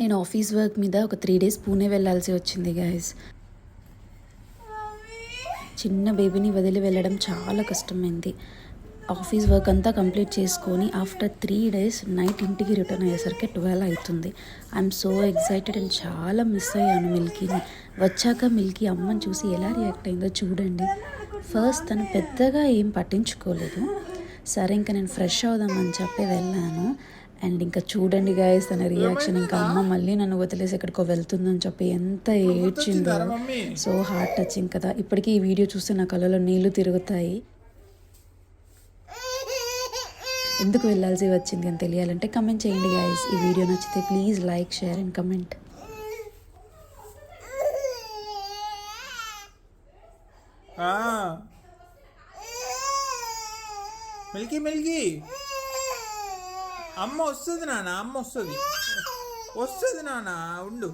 నేను office work మీద ఒక 3 days పూణే వెళ్ళాల్సి వచ్చింది గైస్. చిన్న బేబీని వదిలి వెళ్ళడం చాలా కష్టమైంది. ఆఫీస్ వర్క్ అంతా కంప్లీట్ చేసుకొని ఆఫ్టర్ 3 days నైట్ ఇంటికి రిటర్న్ అయ్యేసరికి 12 అవుతుంది. ఐఎమ్ సో ఎక్సైటెడ్ అండ్ చాలా మిస్ అయ్యాను మిల్కీని. వచ్చాక మిల్కీ అమ్మని చూసి ఎలా రియాక్ట్ అయిందో చూడండి. ఫస్ట్ తను పెద్దగా ఏం పట్టించుకోలేదు. సరే ఇంకా నేను ఫ్రెష్ అవుదామని చెప్పి వెళ్ళాను. అండ్ ఇంకా చూడండి గాయస్ తన రియాక్షన్. ఇంకా అమ్మ మళ్ళీ నన్ను వదిలేసి ఎక్కడికో వెళ్తుందని చెప్పి ఎంత ఏడ్చిందో. సో హార్ట్ టచింగ్ కదా. ఇప్పటికీ ఈ వీడియో చూస్తే నా కళ్ళలో నీళ్లు తిరుగుతాయి. ఎందుకు వెళ్ళాల్సి వచ్చింది అని తెలియాలంటే కమెంట్ చేయండి గాయస్. ఈ వీడియో నచ్చితే please like, share and comment. Milky Milky అమ్మ వస్తుంది నాన్న, అమ్మ వస్తుంది నాన్న, ఉండు.